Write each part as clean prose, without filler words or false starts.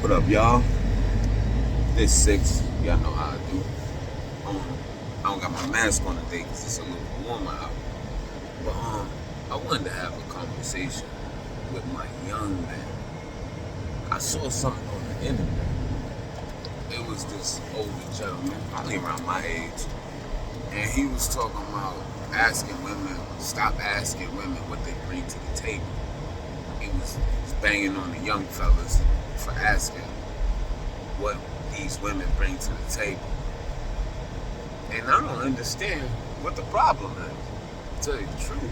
What up, y'all? This 6. Y'all know how I do. I don't got my mask on today because it's a little warmer out. But I wanted to have a conversation with my young man. I saw something on the internet. It was this older gentleman, probably around my age, and he was talking about asking women, stop asking women what they bring to the table. He was banging on the young fellas for asking what these women bring to the table. And I don't understand what the problem is, to tell you the truth.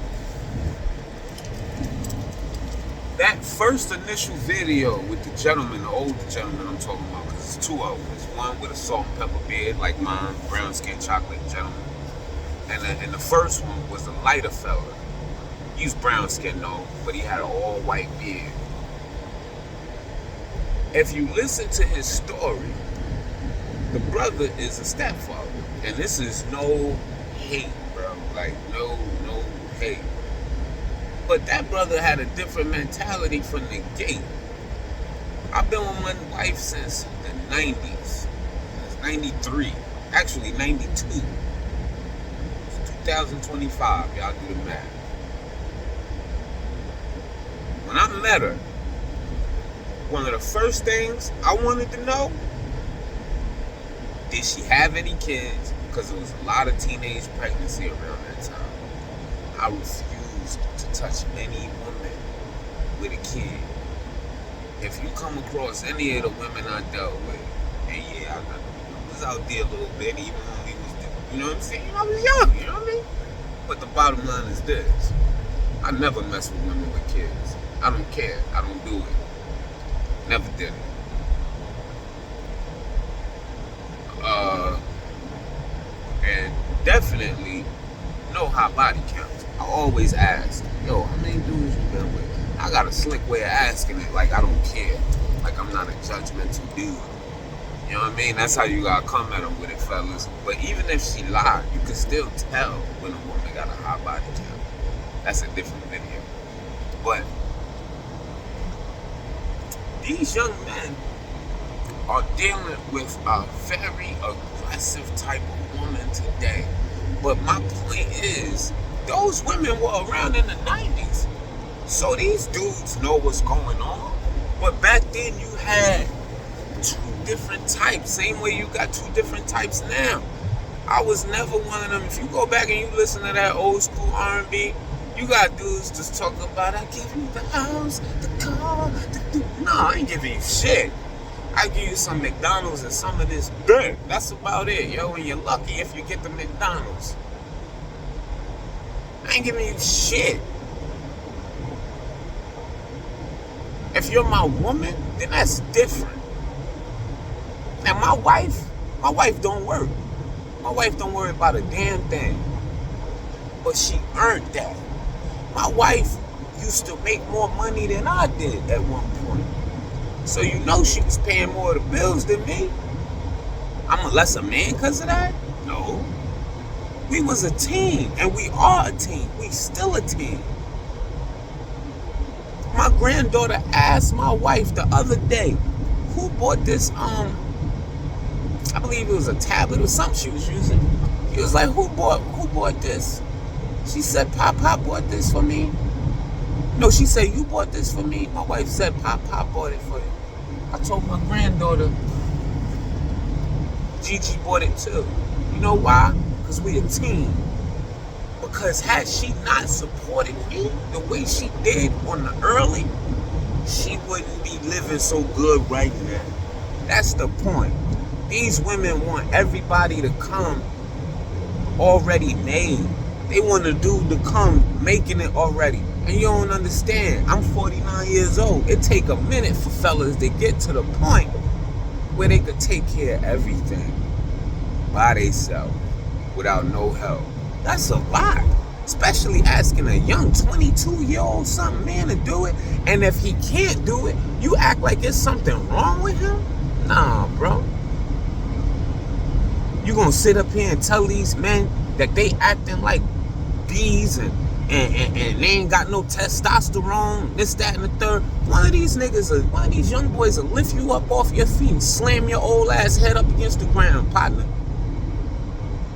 That first initial video with the gentleman, the older gentleman I'm talking about, because it's two of them. There's one with a salt and pepper beard like mine, brown skin chocolate gentleman. And the first one was a lighter fella. He was brown skin though, but he had an all white beard. If you listen to his story, the brother is a stepfather. And this is no hate, bro. Like, no hate. But that brother had a different mentality from the gate. I've been with my wife since the 90s. Since 93. Actually, 92. It's 2025. Y'all do the math. When I met her, one of the first things I wanted to know, did she have any kids? Because there was a lot of teenage pregnancy around that time. I refused to touch any woman with a kid. If you come across any of the women I dealt with, and yeah, I was out there a little bit, even when we was, you know what I'm saying? I was young, you know what I mean? But the bottom line is this. I never mess with women with kids. I don't care. I don't do it. Never did it. And definitely no hot body counts. I always ask, yo, how many dudes you been with? I got a slick way of asking it, like I don't care. Like I'm not a judgmental dude. You know what I mean? That's how you gotta come at them with it, fellas. But even if she lied, you can still tell when a woman got a hot body count. That's a different video. But these young men are dealing with a very aggressive type of woman today. But my point is, those women were around in the 90s. So these dudes know what's going on. But back then you had two different types. Same way you got two different types now. I was never one of them. If you go back and you listen to that old school R&B, you got dudes just talking about, I give you the house, the car, No, I ain't giving you shit. I give you some McDonald's and some of this dirt. That's about it, yo. And you're lucky if you get the McDonald's. I ain't giving you shit. If you're my woman, then that's different. Now my wife don't work. My wife don't worry about a damn thing. But she earned that. My wife used to make more money than I did at one point. So you know she was paying more of the bills than me. I'm a lesser man because of that? No. We was a team, and we are a team. We still a team. My granddaughter asked my wife the other day, who bought this, I believe it was a tablet or something she was using. He was like, who bought this? She said, Pop bought this for me. No, she said, you bought this for me. My wife said, Pop bought it for you. I told my granddaughter, Gigi bought it too. You know why? Because we a team. Because had she not supported me the way she did on the early, she wouldn't be living so good right now. That's the point. These women want everybody to come already made. They want a dude to come making it already. And you don't understand. I'm 49 years old. It take a minute for fellas to get to the point where they could take care of everything by themselves without no help. That's a lot. Especially asking a young 22-year-old something man to do it. And if he can't do it, you act like there's something wrong with him? Nah, bro. You gonna sit up here and tell these men that they acting like bees and and they ain't got no testosterone, this, that, and the third. One of these young boys will lift you up off your feet and slam your old ass head up against the ground, partner.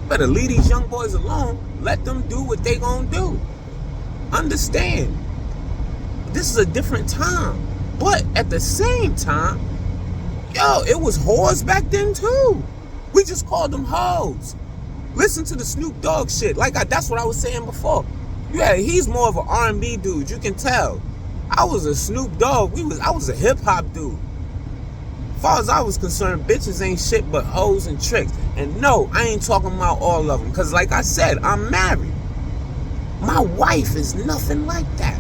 Better leave these young boys alone. Let them do what they gonna do. Understand, this is a different time. But at the same time, yo, it was whores back then too. We just called them hoes. Listen to the Snoop Dogg shit. That's what I was saying before. Yeah, he's more of an R&B dude. You can tell. I was a Snoop Dogg. I was a hip hop dude. As far as I was concerned, bitches ain't shit but hoes and tricks. And no, I ain't talking about all of them. Because like I said, I'm married. My wife is nothing like that.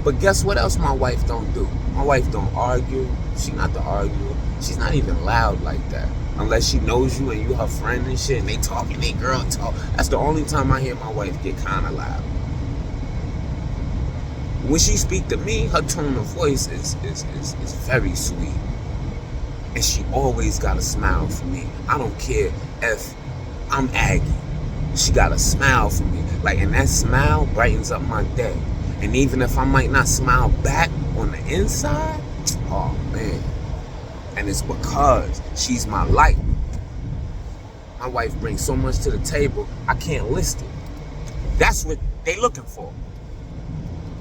But guess what else my wife don't do? My wife don't argue. She not the arguer. She's not even loud like that. Unless she knows you and you her friend and shit, and they talking, they girl talk. That's the only time I hear my wife get kind of loud. When she speak to me, her tone of voice is very sweet. And she always got a smile for me. I don't care if I'm aggy. She got a smile for me. And that smile brightens up my day. And even if I might not smile back on the inside, oh man. And it's because she's my light. My wife brings so much to the table, I can't list it. That's what they looking for.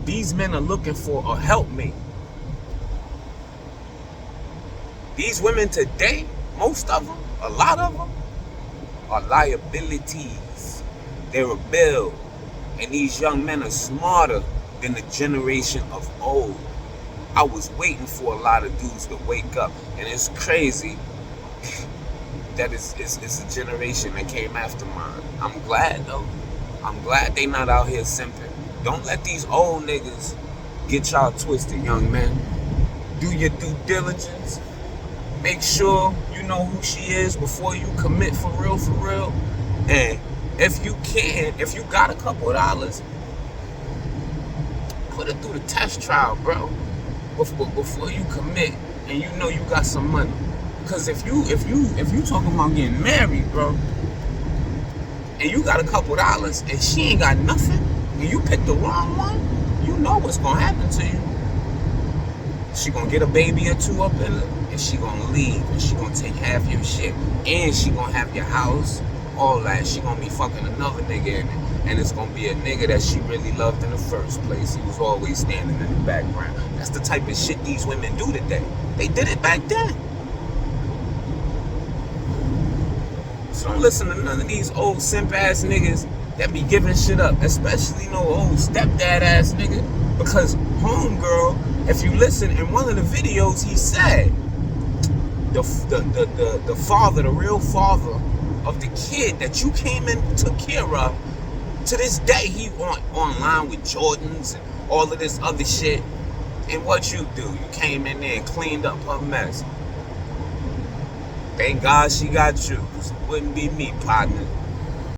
These men are looking for a helpmate. These women today, most of them, a lot of them, are liabilities. They're a bill. And these young men are smarter than the generation of old. I was waiting for a lot of dudes to wake up. And it's crazy that it's a generation that came after mine. I'm glad though. I'm glad they not out here simping. Don't let these old niggas get y'all twisted, young men. Do your due diligence. Make sure you know who she is before you commit for real. And if you got a couple of dollars, put it through the test trial, bro. Before you commit and you know you got some money. Because if you talking about getting married, bro, and you got a couple of dollars and she ain't got nothing, and you pick the wrong one, you know what's gonna happen to you. She gonna get a baby or two up in her, and she gonna leave, and she gonna take half your shit, and she gonna have your house, all that. She gonna be fucking another nigga in it. And it's gonna be a nigga that she really loved in the first place. He was always standing in the background. That's the type of shit these women do today. They did it back then. So don't listen to none of these old simp ass niggas that be giving shit up, especially no old stepdad ass nigga. Because homegirl, if you listen in one of the videos, he said the father, the real father of the kid that you came and took care of, to this day, he online with Jordans and all of this other shit. And what you do? You came in there and cleaned up her mess. Thank God she got you. 'Cause it wouldn't be me, partner.